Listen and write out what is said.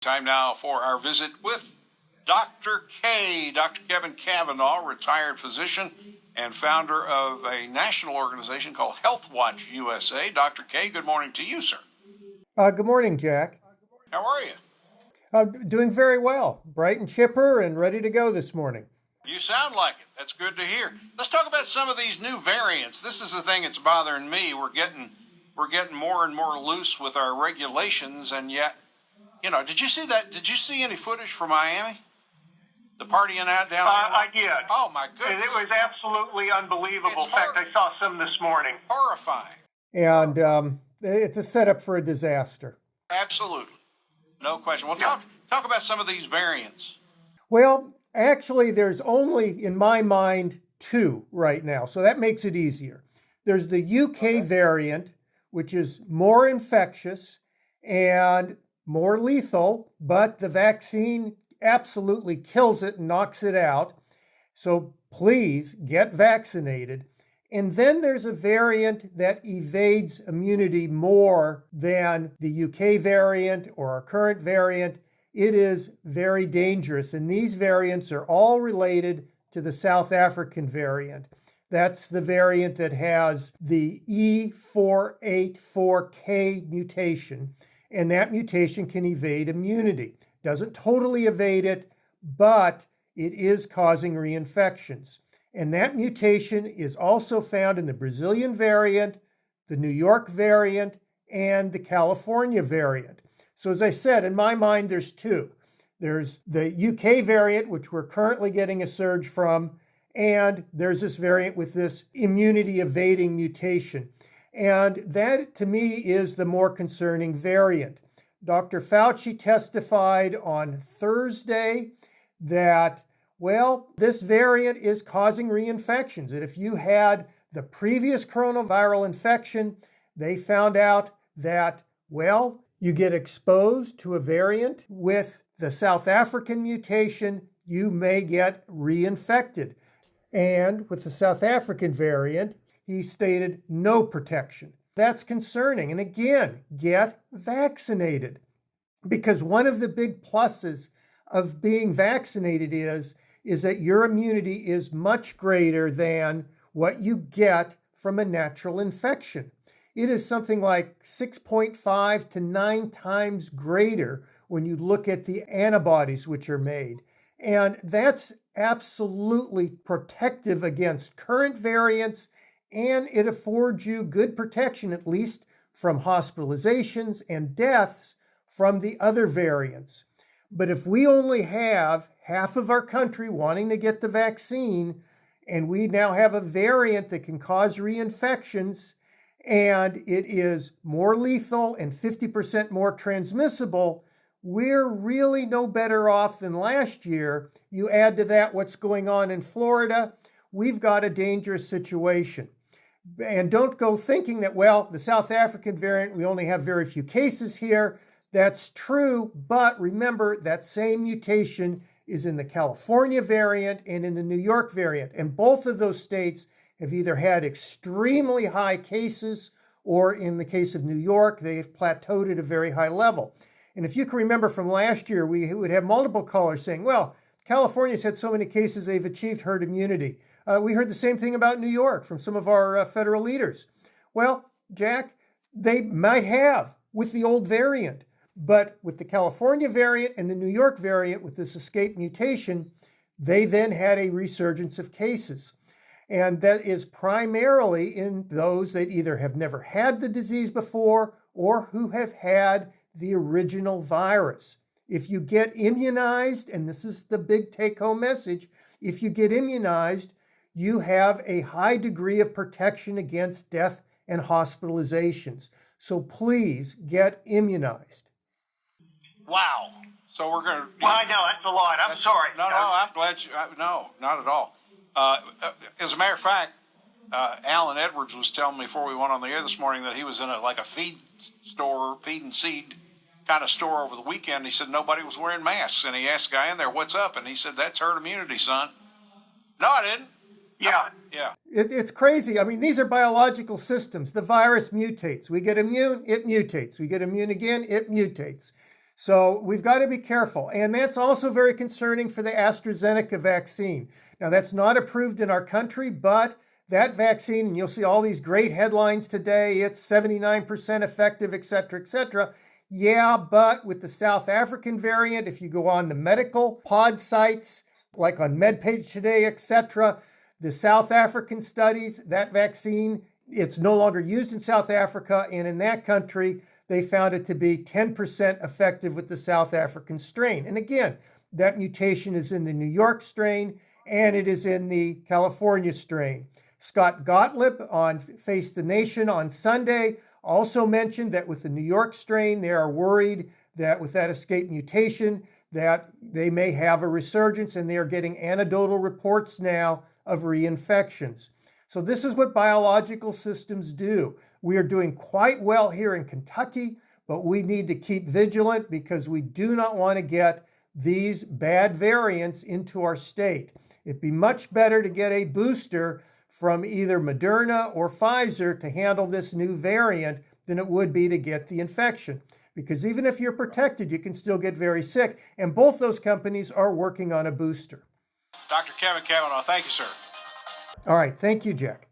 Time now for our visit with Dr. K. Dr. Kevin Kavanagh, retired physician and founder of a national organization called Health Watch USA. Dr. K, good morning to you, sir. Good morning, Jack. How are you? Doing very well. Bright and chipper and ready to go this morning. You sound like it. That's good to hear. Let's talk about some of these new variants. This is the thing that's bothering me. We're getting more and more loose with our regulations, and yet, you know, did you see that? Did you see any footage from Miami? The partying out down there? I did. Oh, my goodness. And it was absolutely unbelievable. In fact, I saw some this morning. Horrifying. And it's a setup for a disaster. Absolutely. No question. Well, talk about some of these variants. Well, actually, there's only, in my mind, two right now. So that makes it easier. There's the UK variant, which is more infectious and more lethal, but the vaccine absolutely kills it and knocks it out. So please get vaccinated. And then there's a variant that evades immunity more than the UK variant or our current variant. It is very dangerous. And these variants are all related to the South African variant. That's the variant that has the E484K mutation. And that mutation can evade immunity. Doesn't totally evade it, but it is causing reinfections. And that mutation is also found in the Brazilian variant, the New York variant, and the California variant. So as I said, in my mind, there's two. There's the UK variant, which we're currently getting a surge from, and there's this variant with this immunity-evading mutation. And that, to me, is the more concerning variant. Dr. Fauci testified on Thursday that, well, this variant is causing reinfections. And if you had the previous coronavirus infection, they found out that, well, you get exposed to a variant with the South African mutation, you may get reinfected. And with the South African variant, he stated no protection. That's concerning. And again, get vaccinated. Because one of the big pluses of being vaccinated is that your immunity is much greater than what you get from a natural infection. It is something like 6.5 to 9 times greater when you look at the antibodies which are made. And that's absolutely protective against current variants, and it affords you good protection, at least from hospitalizations and deaths from the other variants. But if we only have half of our country wanting to get the vaccine, and we now have a variant that can cause reinfections, and it is more lethal and 50% more transmissible, we're really no better off than last year. You add to that what's going on in Florida, we've got a dangerous situation. And don't go thinking that, well, the South African variant, we only have very few cases here. That's true, but remember that same mutation is in the California variant and in the New York variant. And both of those states have either had extremely high cases, or in the case of New York, they've plateaued at a very high level. And if you can remember from last year, we would have multiple callers saying, well, California's had so many cases, they've achieved herd immunity. We heard the same thing about New York from some of our federal leaders. Well, Jack, they might have with the old variant, but with the California variant and the New York variant with this escape mutation, they then had a resurgence of cases. And that is primarily in those that either have never had the disease before or who have had the original virus. If you get immunized, and this is the big take-home message, if you get immunized, you have a high degree of protection against death and hospitalizations. So please get immunized. Wow. So we're going to... Well, I know, that's a lot. I'm sorry. No, I'm glad you... No, not at all. As a matter of fact, Alan Edwards was telling me before we went on the air this morning that he was in a feed and seed kind of store over the weekend. He said nobody was wearing masks, and he asked the guy in there, "What's up?" And he said, "That's herd immunity, son." No, I didn't. Yeah. It's crazy. I mean, these are biological systems. The virus mutates. We get immune, it mutates. We get immune again, it mutates. So we've got to be careful. And that's also very concerning for the AstraZeneca vaccine. Now, that's not approved in our country, but that vaccine, and you'll see all these great headlines today, it's 79% effective, et cetera, Yeah, but with the South African variant, if you go on the medical pod sites, like on MedPage Today, et cetera, the South African studies, that vaccine, it's no longer used in South Africa, and in that country, they found it to be 10% effective with the South African strain. And again, that mutation is in the New York strain, and it is in the California strain. Scott Gottlieb on Face the Nation on Sunday also mentioned that with the New York strain, they are worried that with that escape mutation, that they may have a resurgence, and they are getting anecdotal reports now of reinfections. So this is what biological systems do. We are doing quite well here in Kentucky, but we need to keep vigilant because we do not want to get these bad variants into our state. It'd be much better to get a booster from either Moderna or Pfizer to handle this new variant than it would be to get the infection. Because even if you're protected, you can still get very sick. And both those companies are working on a booster. Dr. Kevin Kavanagh, thank you, sir. All right. Thank you, Jack.